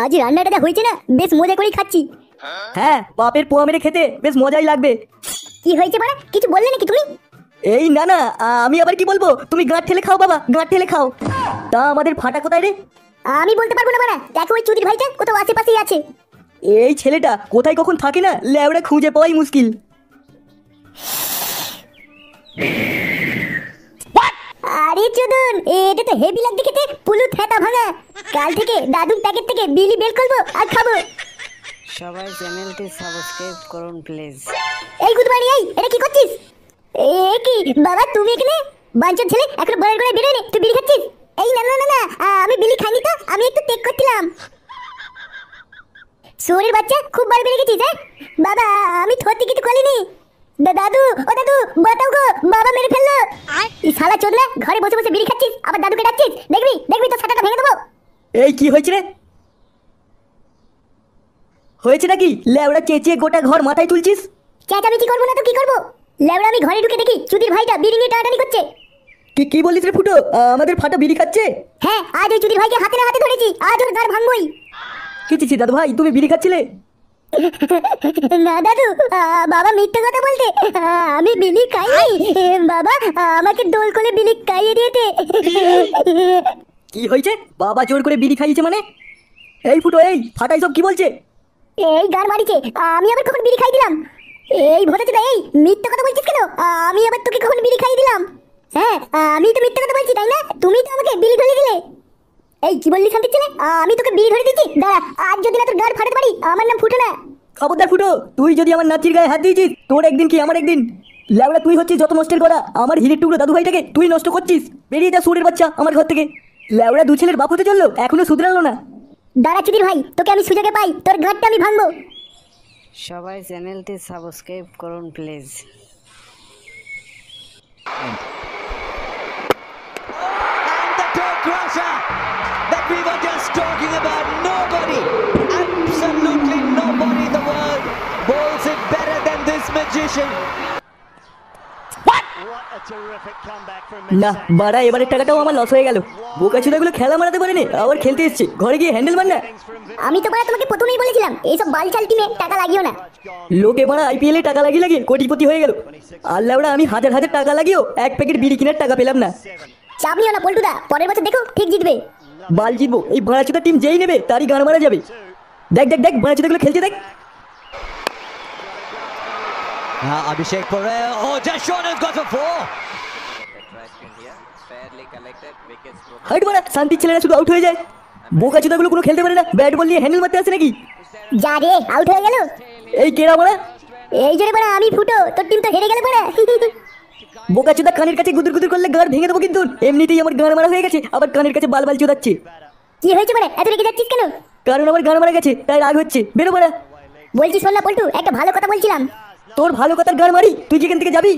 আজ রান্নাটা যা হয়েছে না, বেশ মজা করেই খাচ্ছি। হ্যাঁ, বাপের পোয়া মেরে খেতে বেশ মজাই লাগবে। কি হয়েছে বাড়া, কিছু বললে নাকি তুমি? এই না না, আমি আবার কি বলবো, তুমি গাঁট ঠেলে খাও বাবা, গাঁট ঠেলে খাও। তা আমাদের ফাটা কোথায় রে? আমি বলতে পারবো না বাড়া, দেখো ওই চুদির ভাইটা কোথাও আশেপাশেই আছে। এই ছেলেটা কোথায় কখন থাকে না, লেওড়া খুঁজে পাওয়াই মুশকিল। আরে চোদন, এটা তো হেভি লাগছে খেতে, পুলু থেতা ভাঙা। কাল থেকে দাদুর প্যাকেট থেকে বিলি বের করবো আর খাবো। সবাই চ্যানেলটি সাবস্ক্রাইব করুন প্লিজ। এই গুদমানি, এই এটা কি করছিস? এ কি বাবা, তুমি এখানে? বাঞ্চর ছেলে, এখন বড় করে বেরোয় নে, তুই বিড়ি খাচ্ছিস? এই না না না না, আমি বিড়ি খাইনি তো, আমি একটু টেক করছিলাম। শরীর বাচ্চা, খুব বড় বেড়ে গেছিস। হ্যাঁ বাবা, আমি সত্যি কিছু করিনি। দাদু, ও দাদু, বাঁচাও গো, বাবা মেরে ফেললো। এই শালা চোদনা, ঘরে বসে বসে বিড়ি খাচ্ছিস, আবার দাদুকে ডাকছিস? দেখবি দেখবি তো ছাতাটা ভেঙে দেবো। এই কি হয়েছে রে? হয়েছে নাকি? লেওড়া চেঁচিয়ে গোটা ঘর মাথায় তুলছিস। চেঁচামেচি করবো না তো কি করবো? লেবড়া, আমি ঘরে ঢুকে দেখি চুদির ভাইটা বিড়ি নিয়ে টানাটানি করছে। কি বলিস রে ফুটো? আমাদের ফাটা বিড়ি খাচ্ছে? হ্যাঁ, আজ ওই চুদির ভাইকে হাতে না হাতে ধরেছি, আজ ওর গাড় ভাঙবই। কি দাদু ভাই, তুমি বিড়ি খাচ্ছিলে? না দাদু, বাবা মিথ্যে কথা বলতে, আমি বিলি খাইনি। বাবা আমাকে দোল করে বিলি খাইয়ে দিয়েছে। কি হয়েছে? বাবা জোর করে বিড়ি খাইয়েছে মানে? এই ফুটো, এই ফাটাই সব কি বলছে? এই গান মারিছে, আমি আবার কখন বিড়ি খাই দিলাম? এই ভোটাচ্ছে, এই মিথ্যে কথা বলছিস কেন? আমি আবার তোকে কখন বিড়ি খাইয়ে দিলাম? হ্যাঁ, আমি তো মিথ্যে কথা বলছি তাই না? তুমি তো আমাকে বিড়ি ধরে দিলে। এই কি বললি শান্তি ছেলে? আমি তোকে বিড়ি ধরে দিচ্ছি, দাঁড়া, আজ যদি না তোর গাড় ফাটাতে পারি, আমার নাম ফুটো না। খবরদার ফুটো, তুই যদি আমার নাতির গায়ে হাত দিয়েছিস, তোর একদিন কি আমার একদিন। লেবড়া, তুই হচ্ছিস যত নষ্টের করা, আমার হিরের টুকরো দাদু ভাইটাকে তুই নষ্ট করছিস। বেরিয়ে যা সুরের বাচ্চা আমার ঘর থেকে। লেবড়া দু ছেলের বাপ হতে চললো, এখনো শুধরালো না। দাঁড়া চুদির ভাই, তোকে আমি সুযোগে পাই, তোর গাড়টা আমি ভাঙবো। সবাই চ্যানেলটি সাবস্ক্রাইব করুন please. And the toe crusher that we were just talking about. Nobody, absolutely nobody in the world bowls it better than this magician. না বাড়া, এবারের টাকাটাও আমার লস হয়ে গেল। বোকা চুদাগুলো খেলা মারাতে পারেনি, আবার খেলতে এসছে, ঘরে গিয়ে হ্যান্ডেল মার না। আমি তো বাড়া তোমাকে প্রথমেই বলেছিলাম, এইসব বালচাল টিমে টাকা লাগিও না। লোকে বাড়া আইপিএল এ টাকা লাগিয়ে কোটিপতি হয়ে গেল। আল্লাহ, আমি হাজার হাজার টাকা লাগিয়েও এক প্যাকেট বিড়ি কেনার টাকা পেলাম না। চাপ নিও না পল্টুদা, পরের বছর দেখো ঠিক জিতবে। বাল জিতবো, এই বাড়াচুদা টিম যেই নেবে তারই গান মারা যাবে। দেখ দেখ দেখ, বাড়াচুদাগুলো খেলছে দেখ। Abhishek Patel. Oh, Jashon has got a four. Height বাড়া, শান্তির ছেলেরা শুধু আউট হয়ে যায়। বোকা চুদাগুলো কোনো খেলতে পারে না, ব্যাট বল নিয়ে হ্যান্ডেল মারতে আসে নাকি? যা রে, আউট হয়ে গেল। এই কেরা বাড়া? এই জন্য বাড়া আমি ফুটো, তোর টিম তো হেরে গেল বাড়া। বোকা চুদা কানের কাছে গুদুর গুদুর করলে গাড় ভেঙে দেবো কিন্তু। এমনিতেই আমার গান মারা হয়ে গেছে, আবার কানের কাছে বাল বাল চুদাচ্ছে। কি হয়েছে বাড়া, এত রেগে যাচ্ছিস কেন? কারণ আমার গান মারা গেছে, তাই রাগ হচ্ছে। বেরো বাড়া। বলছি শোন না পল্টু, একটা ভালো কথা বলছিলাম। তোর ভালো কথার গান মারি, তুই কি এখান থেকে যাবি?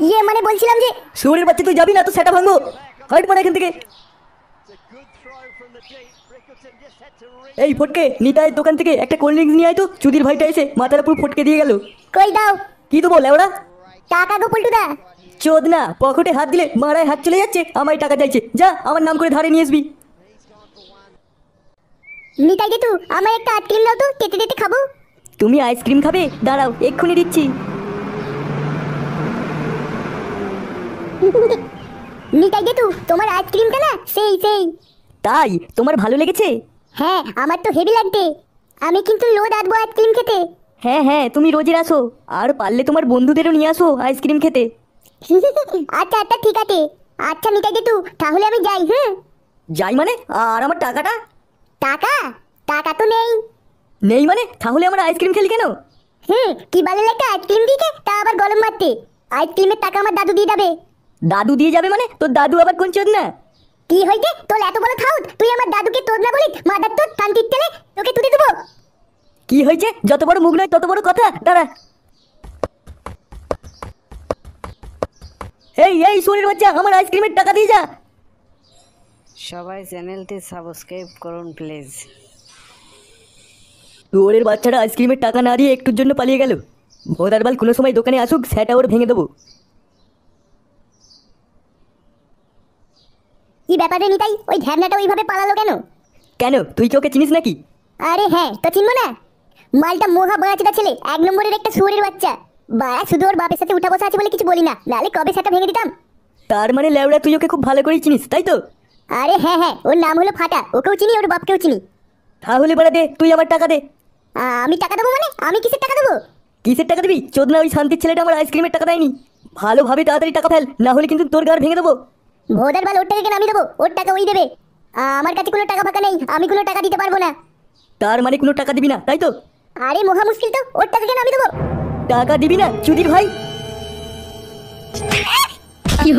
ইয়ে মানে বলছিলাম যে, শরীরের বাচ্চা তুই যাবি না তো সেটা ভাঙবো। হাইট বাড়া এখান থেকে। এই ফটকে, নিতাইয়ের দোকান থেকে একটা কোল্ড ড্রিঙ্কস নিয়ে আয় তো, চুদির ভাইটা এসে মাথার উপর ফটকে দিয়ে গেল। কই দাও কি তো বলে ওরা? টাকা গো পল্টুদা। চোদ না, পকেটে হাত দিলে মারায় হাত চলে যাচ্ছে, আমায় টাকা চাইছে। যা আমার নাম করে ধারে নিয়ে আসবি। নিতাই গেতু, আমার একটা আইসক্রিম দাও তো, কেটে কেটে খাবো। তুমি আইসক্রিম খাবে? দাঁড়াও, এক্ষুনি দিচ্ছি। নিতাই গেতু, তোমার আইসক্রিমটা না সেই সেই। তাই তোমার ভালো লেগেছে? হ্যাঁ, আমার তো হেভি লাগবে। আমি কিন্তু রোজ আসবো আইসক্রিম খেতে। হ্যাঁ হ্যাঁ, তুমি রোজের আসো, আর পারলে তোমার বন্ধুদেরও নিয়ে আসো আইসক্রিম খেতে। আচ্ছা আচ্ছা ঠিক আছে। আচ্ছা নিতাই গেতু, তাহলে আমি যাই। হ্যাঁ যাই মানে? আর আমার টাকাটা? টাকা? টাকা তো নেই। নেই মানে? তাহলে আমরা আইসক্রিম খেলি কেন? কি বলে একটা আইসক্রিম দিয়েছে, তা আবার গরম মারতে। আইসক্রিমের টাকা আমার দাদু দিয়ে যাবে। দাদু দিয়ে যাবে মানে? তোর দাদু আবার কোন চোদ না? কি হয়েছে তোর এত বড় খাউত? তুই আমার দাদুকে তোর না বলিস, মাদার তোর শান্তির তেলে তোকে তুলে দেবো। কি হয়েছে? যত বড় মুখ নয় তত বড় কথা। দাঁড়া। এই শরীর বাচ্চা, আমার আইসক্রিমের টাকা দিয়ে যা। সবাই চ্যানেলটি সাবস্ক্রাইব করুন প্লিজ। তোরের বাচ্চাটা আইসক্রিমের টাকা না দিয়ে একটুর জন্য পালিয়ে গেল। ভোদার বাল কোনো সময় দোকানে আসুক, সেটা ওর ভেঙে দেবো। কি ব্যাপারে নিতাই, ওই ঢ্যাবনাটা ওইভাবে পালালো কেন? কেন, তুই কি ওকে চিনিস নাকি? আরে হ্যাঁ, তো চিনবো না? মালটা মহা বাঁচটা ছেলে, 1 নম্বরের একটা শুয়োরের বাচ্চা। বাড়া শুধু ওর বাপের সাথে উঠা বসা আছে বলে কিছু বলি না, নাহলে কবে সেটা ভেঙে দিতাম। তার মানে লেওড়া তুই ওকে খুব ভালো করেই চিনিস, তাই তো? আরে হ্যাঁ হ্যাঁ, ওর নাম হলো ফাটা, ওকেও চিনি ওর বাপকেও চিনি। তাহলে বাড়া দে, তুই আমার টাকা দে। আমি টাকা দেবো মানে? আমি কিসের টাকা দেবো? কিসের টাকা দিবি? চোদনা ওই শান্তির ছেলেটা আমার আইসক্রিমের টাকা দেয়নি। ভালোভাবে তাড়াতাড়ি টাকা ফেল, না হলে কিন্তু তোর গাড় ভেঙে দেবো। ভোদার বাল, ওর টাকা কেন আমি দেবো? ওর টাকা ওই দেবে। আমার কাছে কোনো টাকা ফাঁকা নেই, আমি কোনো টাকা দিতে পারবো না। তার মানে কোনো টাকা দিবি না, তাই তো? আরে মহা মুশকিল তো, ওর টাকা কেন আমি দেবো? টাকা দিবি না চুদির ভাই? কি